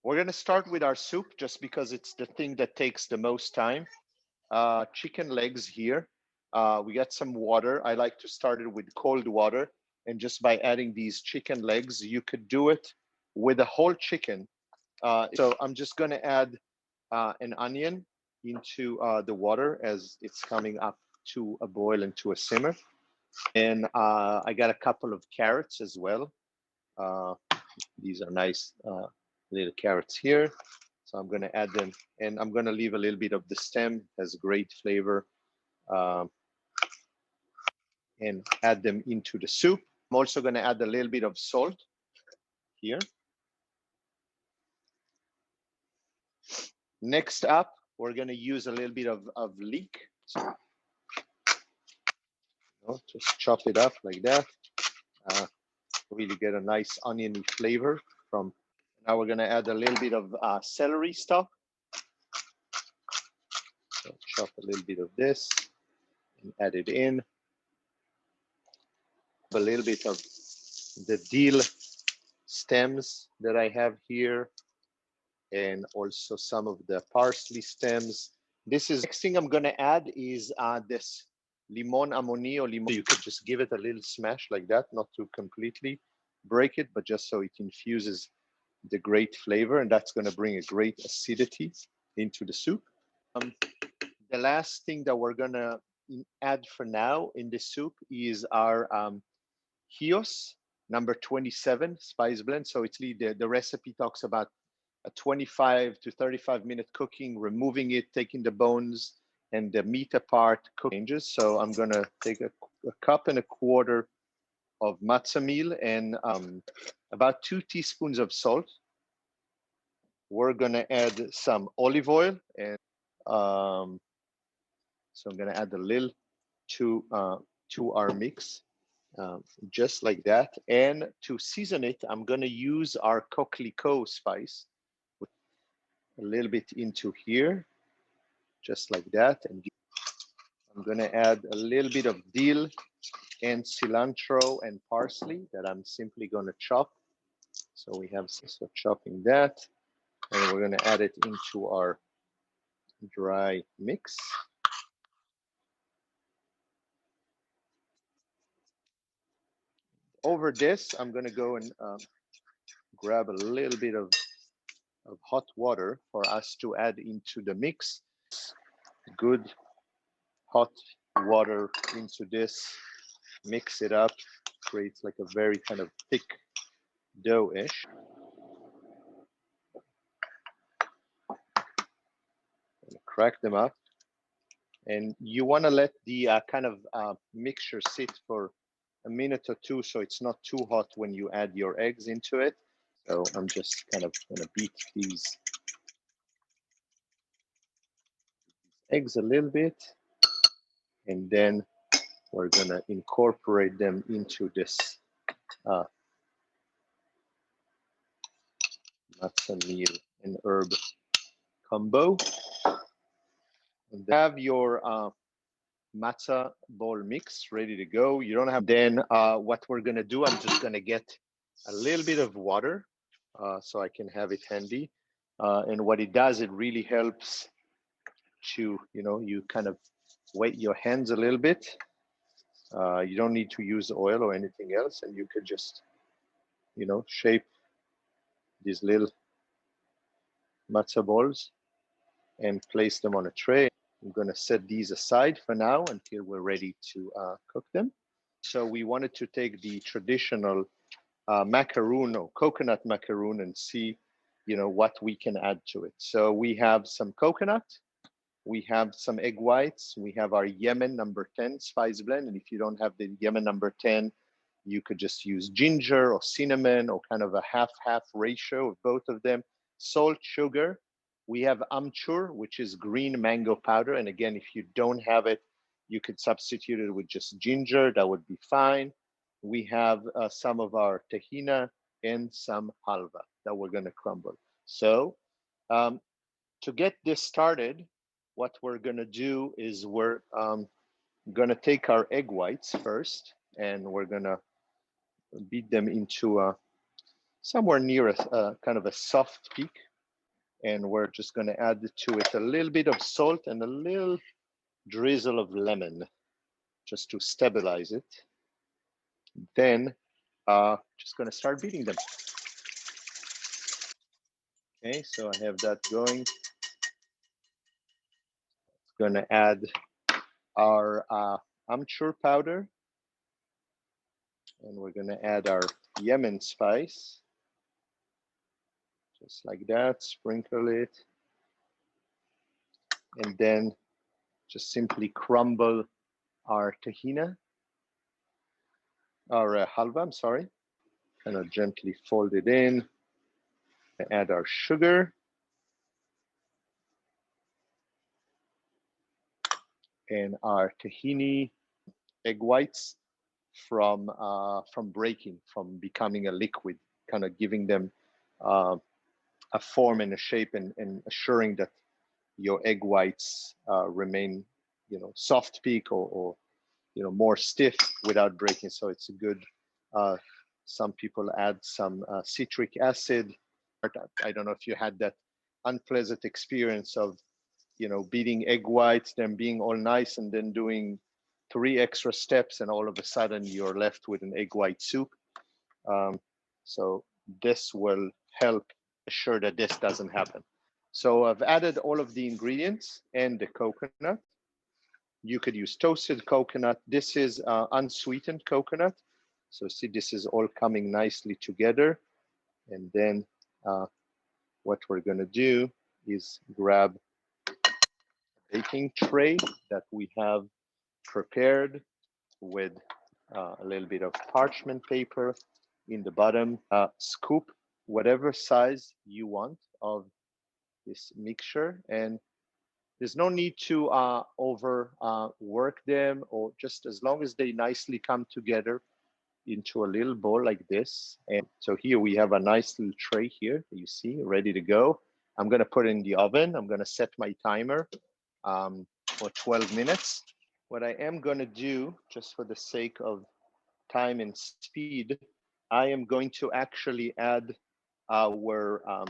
We're gonna start with our soup just because it's the thing that takes the most time. Chicken legs here. We got some water. I like to start it with cold water. And just by adding these chicken legs, you could do it with a whole chicken. So I'm just gonna add an onion into the water as it's coming up to a boil and to a simmer. And I got a couple of carrots as well. These are nice little carrots here. So I'm gonna add them, and I'm gonna leave a little bit of the stem, has great flavor, and add them into the soup. I'm also gonna add a little bit of salt here. Next up, we're gonna use a little bit of leek. So, just chop it up like that. Really get a nice oniony flavor from. Now we're gonna add a little bit of celery stalk. So chop a little bit of this and add it in. A little bit of the dill stems that I have here, and also some of the parsley stems. This is next thing I'm gonna add is this limon amoni or limon. You could just give it a little smash like that, not to completely break it, but just so it infuses the great flavor, and that's gonna bring a great acidity into the soup. The last thing that we're gonna add for now in the soup is our Hios number 27 spice blend. So it's the recipe talks about a 25 to 35 minute cooking, removing it, taking the bones and the meat apart, changes. So I'm gonna take a cup and a quarter of matzah meal and about 2 teaspoons of salt. We're gonna add some olive oil, and so I'm gonna add a little to our mix. Just like that. And to season it, I'm gonna use our coquelicot spice, a little bit into here, just like that. And I'm gonna add a little bit of dill and cilantro and parsley that I'm simply gonna chop. So we have so chopping that, and we're gonna add it into our dry mix. Over this, I'm gonna go and grab a little bit of hot water for us to add into the mix. Good hot water into this, mix it up, creates like a very kind of thick dough-ish. Crack them up. And you want to let the kind of mixture sit for a minute or two so it's not too hot when you add your eggs into it. So I'm just kind of going to beat these eggs a little bit, and then we're going to incorporate them into this matzah meal and herb combo. And have your matzah ball mix ready to go. You don't have. Then what we're going to do, I'm just going to get a little bit of water so I can have it handy. And what it does, it really helps to, you kind of wet your hands a little bit. You don't need to use oil or anything else, and you could just, shape these little matzah balls and place them on a tray. I'm going to set these aside for now until we're ready to cook them. So we wanted to take the traditional macaroon or coconut macaroon and see, what we can add to it. So we have some coconut, we have some egg whites, we have our Yemen number 10 spice blend. And if you don't have the Yemen number 10, you could just use ginger or cinnamon or kind of a half-half ratio of both of them. Salt, sugar. We have amchur, which is green mango powder. And again, if you don't have it, you could substitute it with just ginger. That would be fine. We have some of our tahina and some halva that we're going to crumble. So to get this started, what we're going to do is we're going to take our egg whites first, and we're going to beat them into somewhere near a kind of a soft peak. And we're just going to add to it a little bit of salt and a little drizzle of lemon just to stabilize it. Then just going to start beating them. Okay, so I have that going. Going to add our amchur powder, and we're going to add our Yemen spice, just like that. Sprinkle it, and then just simply crumble our tahina, our halva, I'm sorry. Kind of gently fold it in. Add our sugar. And our tahini egg whites from breaking, from becoming a liquid, kind of giving them a form and a shape, and assuring that your egg whites remain, soft peak or more stiff without breaking. So it's a good. Some people add some citric acid. I don't know if you had that unpleasant experience of, beating egg whites, them being all nice, and then doing 3 extra steps, and all of a sudden you're left with an egg white soup. So this will help assure that this doesn't happen. So I've added all of the ingredients and the coconut. You could use toasted coconut. This is unsweetened coconut. So see, this is all coming nicely together. And then what we're going to do is grab a baking tray that we have prepared with a little bit of parchment paper in the bottom. Scoop whatever size you want of this mixture, and there's no need to overwork them, or just as long as they nicely come together into a little bowl like this. And so here we have a nice little tray here, you see, ready to go. I'm going to put it in the oven. I'm going to set my timer for 12 minutes. What I am going to do, just for the sake of time and speed, I am going to actually add our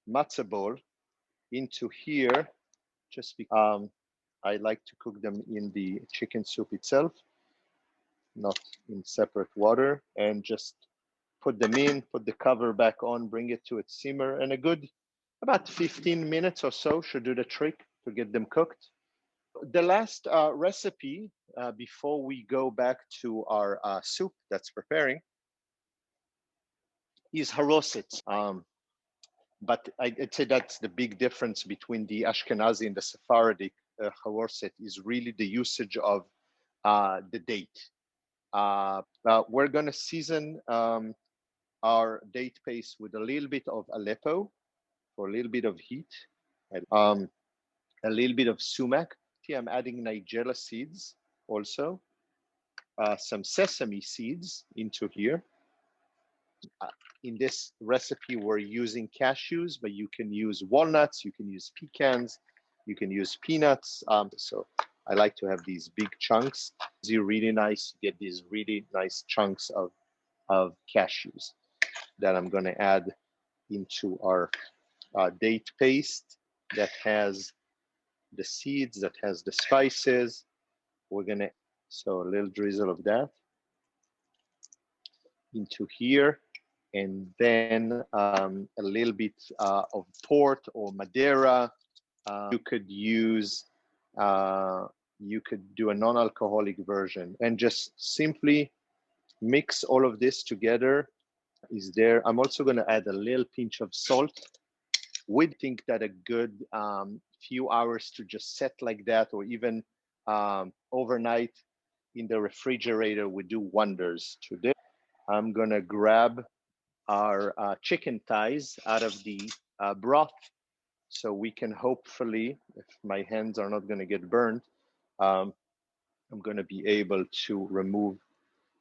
matzah ball into here, just because I like to cook them in the chicken soup itself, not in separate water, and just put them in, put the cover back on, bring it to its simmer, and a good about 15 minutes or so should do the trick to get them cooked. The last recipe before we go back to our soup that's preparing is haroset. But I'd say that's the big difference between the Ashkenazi and the Sephardic haroset, is really the usage of the date. We're going to season our date paste with a little bit of Aleppo for a little bit of heat, and a little bit of sumac. I'm adding nigella seeds also, some sesame seeds into here. In this recipe, we're using cashews, but you can use walnuts, you can use pecans, you can use peanuts. So I like to have these big chunks. It's really nice to get these really nice chunks of cashews that I'm going to add into our date paste that has the seeds, that has the spices. We're going to, so a little drizzle of that into here. And then a little bit of port or Madeira. You could use, you could do a non-alcoholic version, and just simply mix all of this together. Is there? I'm also going to add a little pinch of salt. We'd think that a good few hours to just set like that, or even overnight in the refrigerator, would do wonders to this. I'm going to grab our chicken thighs out of the broth, so we can hopefully, if my hands are not going to get burned, I'm going to be able to remove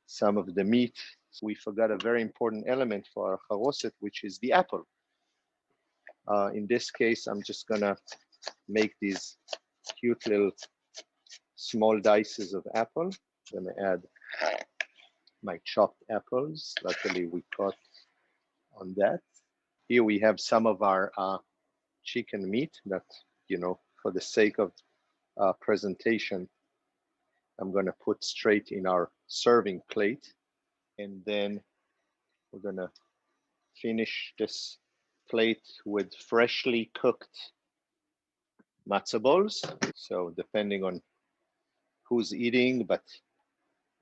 some of the meat. So we forgot a very important element for our haroset, which is the apple. In this case, I'm just going to make these cute little small dices of apple. I'm going to add my chopped apples. Luckily, we caught on that. Here we have some of our chicken meat that, you know, for the sake of presentation, I'm going to put straight in our serving plate. And then we're going to finish this plate with freshly cooked matzah balls. So depending on who's eating, but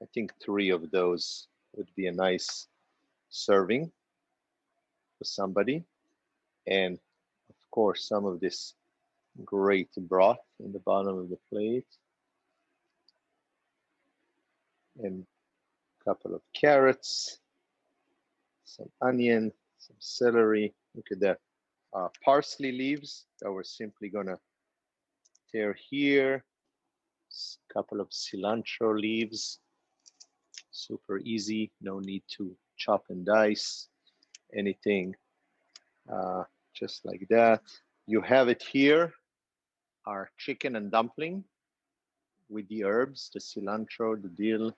I think 3 of those would be a nice serving for somebody. And of course, some of this great broth in the bottom of the plate. And a couple of carrots, some onion, some celery. Look at that. Parsley leaves that we're simply gonna tear here. A couple of cilantro leaves. Super easy, no need to chop and dice anything, just like that. You have it here, our chicken and dumpling with the herbs, the cilantro, the dill.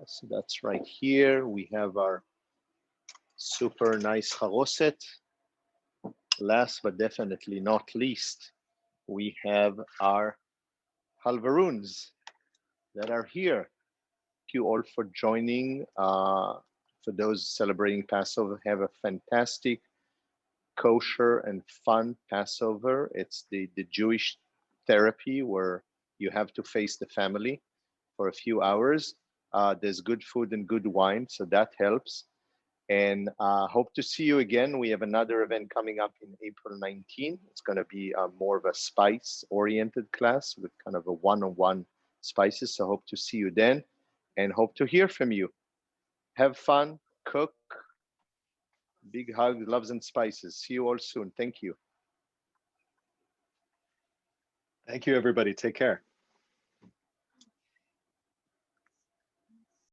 So that's right here. We have our super nice charoset. Last but definitely not least, we have our halvaruns that are here. Thank you all for joining. For those celebrating Passover, have a fantastic, kosher, and fun Passover. It's the Jewish therapy where you have to face the family for a few hours. There's good food and good wine, so that helps. And hope to see you again. We have another event coming up in April 19. It's going to be more of a spice-oriented class with kind of a one-on-one spices. So hope to see you then and hope to hear from you. Have fun, cook. Big hugs, loves and spices. See you all soon. Thank you. Thank you, everybody. Take care.